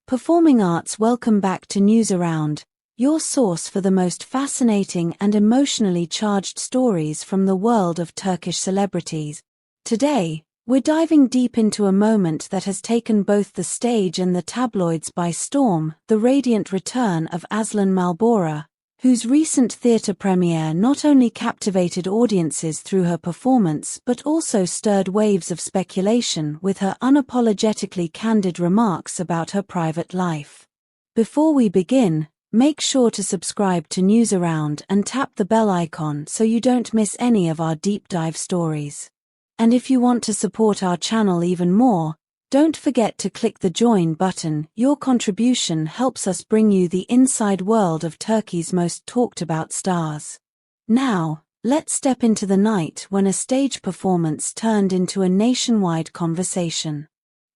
Performing Arts. Welcome back to News Around, your source for the most fascinating and emotionally charged stories from the world of Turkish celebrities. Today, we're diving deep into a moment that has taken both the stage and the tabloids by storm, the radiant return of Aslıhan Malbora, whose recent theatre premiere not only captivated audiences through her performance but also stirred waves of speculation with her unapologetically candid remarks about her private life. Before we begin, make sure to subscribe to News Around and tap the bell icon so you don't miss any of our deep dive stories. And if you want to support our channel even more, don't forget to click the join button. Your contribution helps us bring you the inside world of Turkey's most talked about stars. Now, let's step into the night when a stage performance turned into a nationwide conversation.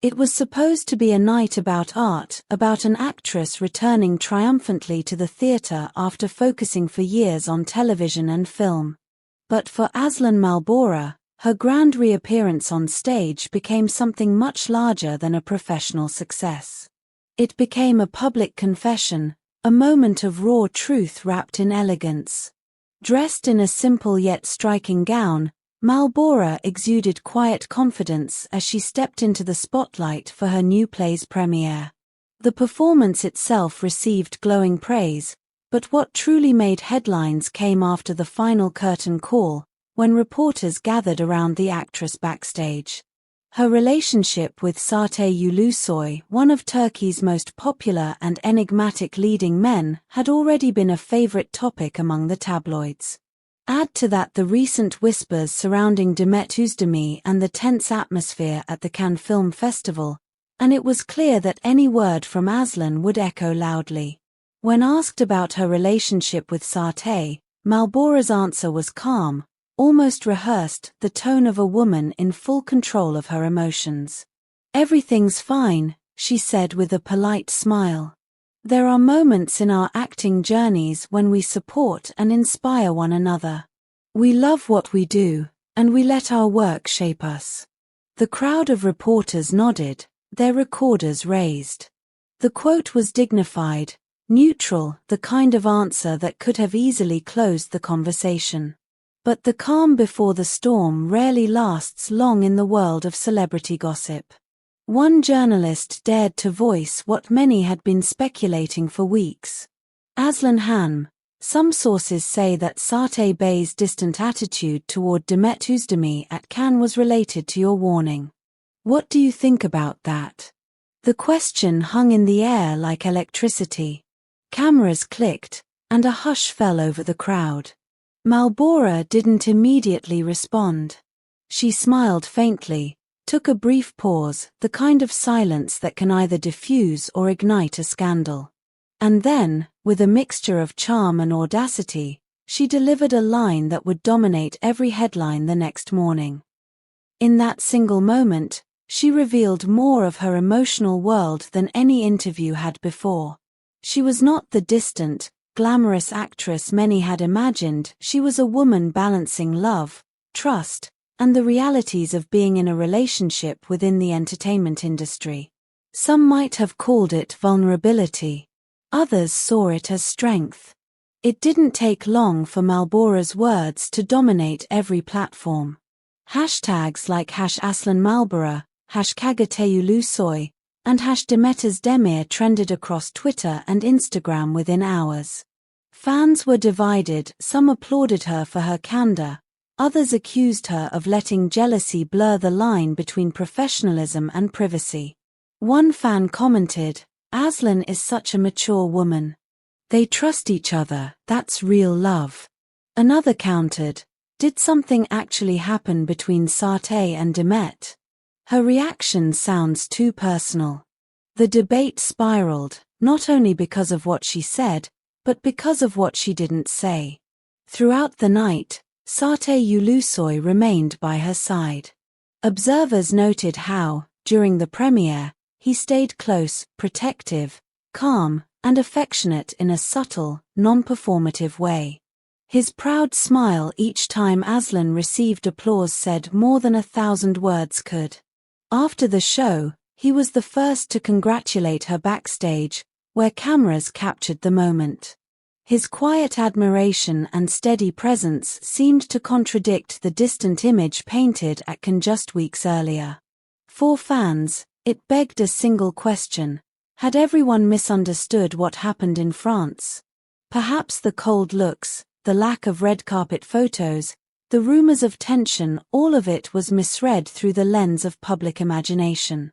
It was supposed to be a night about art, about an actress returning triumphantly to the theatre after focusing for years on television and film. But for Aslıhan Malbora, her grand reappearance on stage became something much larger than a professional success. It became a public confession, a moment of raw truth wrapped in elegance. Dressed in a simple yet striking gown, Malbora exuded quiet confidence as she stepped into the spotlight for her new play's premiere. The performance itself received glowing praise, but what truly made headlines came after the final curtain call, when reporters gathered around the actress backstage. Her relationship with Sarte Ulusoy, one of Turkey's most popular and enigmatic leading men, had already been a favorite topic among the tabloids. Add to that the recent whispers surrounding Demet Özdemir and the tense atmosphere at the Cannes Film Festival, and it was clear that any word from Aslıhan would echo loudly. When asked about her relationship with Sarte, Malbora's answer was calm, almost rehearsed, the tone of a woman in full control of her emotions. "Everything's fine," she said with a polite smile. "There are moments in our acting journeys when we support and inspire one another. We love what we do, and we let our work shape us." The crowd of reporters nodded, their recorders raised. The quote was dignified, neutral, the kind of answer that could have easily closed the conversation. But the calm before the storm rarely lasts long in the world of celebrity gossip. One journalist dared to voice what many had been speculating for weeks. Aslıhan, some sources say that Sarte Bey's distant attitude toward Demet Özdemir at Cannes was related to your warning. What do you think about that? The question hung in the air like electricity. Cameras clicked, and a hush fell over the crowd. Malbora didn't immediately respond. She smiled faintly, took a brief pause, the kind of silence that can either diffuse or ignite a scandal. And then, with a mixture of charm and audacity, she delivered a line that would dominate every headline the next morning. In that single moment, she revealed more of her emotional world than any interview had before. She was not the distant, glamorous actress many had imagined. She was a woman balancing love, trust, and the realities of being in a relationship within the entertainment industry. Some might have called it vulnerability. Others saw it as strength. It didn't take long for Malbora's words to dominate every platform. Hashtags like #Aslıhan Malbora, #Ulusoy, and #Demet Özdemir trended across Twitter and Instagram within hours. Fans were divided, some applauded her for her candor, others accused her of letting jealousy blur the line between professionalism and privacy. One fan commented, "Aslıhan is such a mature woman. They trust each other, that's real love." Another countered, "Did something actually happen between Sarte and Demet? Her reaction sounds too personal." The debate spiraled, not only because of what she said, but because of what she didn't say. Throughout the night, Sarte Ulusoy remained by her side. Observers noted how, during the premiere, he stayed close, protective, calm, and affectionate in a subtle, non-performative way. His proud smile each time Aslıhan received applause said more than 1,000 words could. After the show, He was the first to congratulate her backstage, where cameras captured the moment. His quiet admiration and steady presence seemed to contradict the distant image painted at Cannes just weeks earlier. For fans, it begged a single question: had everyone misunderstood what happened in France? Perhaps the cold looks, the lack of red carpet photos, the rumors of tension, all of it was misread through the lens of public imagination.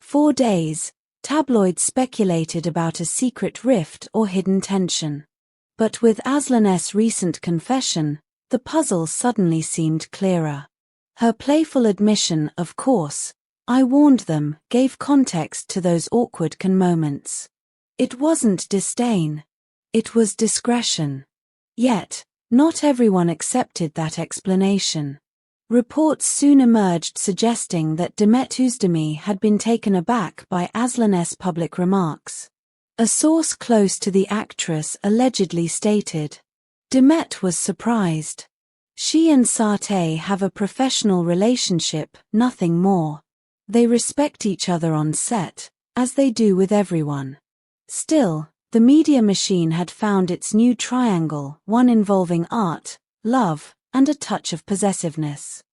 For days, tabloids speculated about a secret rift or hidden tension. But with Aslıhan's recent confession, the puzzle suddenly seemed clearer. Her playful admission, "Of course, I warned them," gave context to those awkward Cannes moments. It wasn't disdain. It was discretion. Yet, not everyone accepted that explanation. Reports soon emerged suggesting that Demet Özdemir had been taken aback by Aslıhan's public remarks. A source close to the actress allegedly stated, "Demet was surprised. She and Sarte have a professional relationship, nothing more. They respect each other on set, as they do with everyone." Still, the media machine had found its new triangle, one involving art, love, and a touch of possessiveness.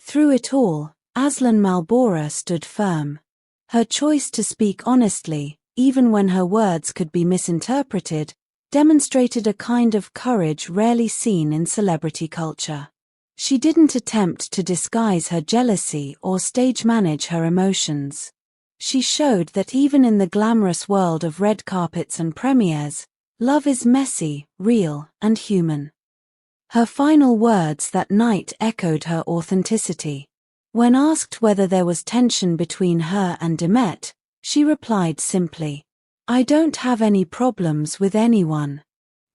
Through it all, Aslıhan Malbora stood firm. Her choice to speak honestly, even when her words could be misinterpreted, demonstrated a kind of courage rarely seen in celebrity culture. She didn't attempt to disguise her jealousy or stage manage her emotions. She showed that even in the glamorous world of red carpets and premieres, love is messy, real, and human. Her final words that night echoed her authenticity. When asked whether there was tension between her and Demet, she replied simply, "I don't have any problems with anyone.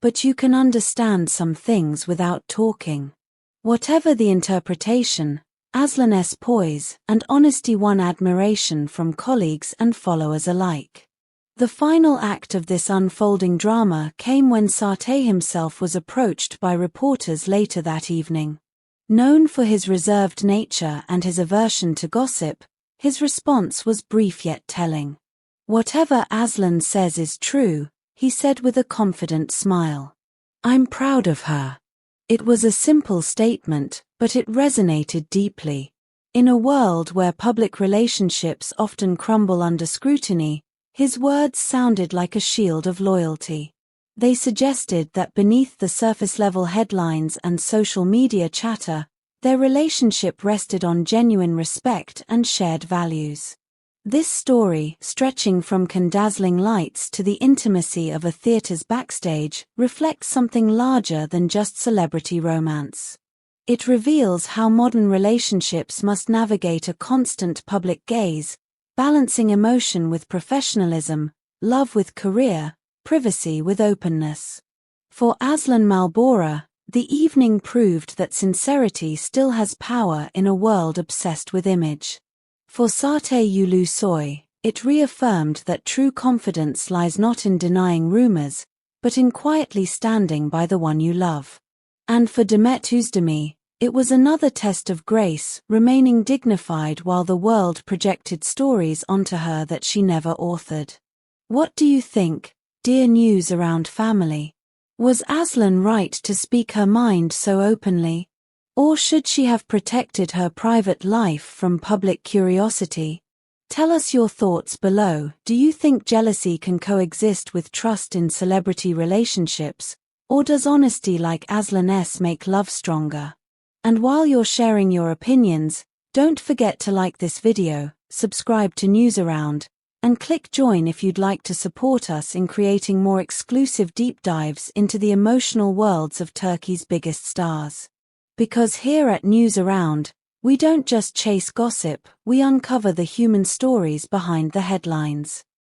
But you can understand some things without talking." Whatever the interpretation, Aslıhan's poise and honesty won admiration from colleagues and followers alike. The final act of this unfolding drama came when Sarte himself was approached by reporters later that evening. Known for his reserved nature and his aversion to gossip, his response was brief yet telling. "Whatever Aslıhan says is true," he said with a confident smile. "I'm proud of her." It was a simple statement, but it resonated deeply. In a world where public relationships often crumble under scrutiny, his words sounded like a shield of loyalty. They suggested that beneath the surface-level headlines and social media chatter, their relationship rested on genuine respect and shared values. This story, stretching from dazzling lights to the intimacy of a theater's backstage, reflects something larger than just celebrity romance. It reveals how modern relationships must navigate a constant public gaze, balancing emotion with professionalism, love with career, privacy with openness. For Aslıhan Malbora, the evening proved that sincerity still has power in a world obsessed with image. For Sarte Ulusoy, it reaffirmed that true confidence lies not in denying rumors, but in quietly standing by the one you love. And for Demet Özdemir, it was another test of grace, remaining dignified while the world projected stories onto her that she never authored. What do you think, dear News Around family? Was Aslıhan right to speak her mind so openly? Or should she have protected her private life from public curiosity? Tell us your thoughts below. Do you think jealousy can coexist with trust in celebrity relationships, or does honesty like Aslıhan's make love stronger? And while you're sharing your opinions, don't forget to like this video, subscribe to News Around, and click join if you'd like to support us in creating more exclusive deep dives into the emotional worlds of Turkey's biggest stars. Because here at News Around, we don't just chase gossip, we uncover the human stories behind the headlines.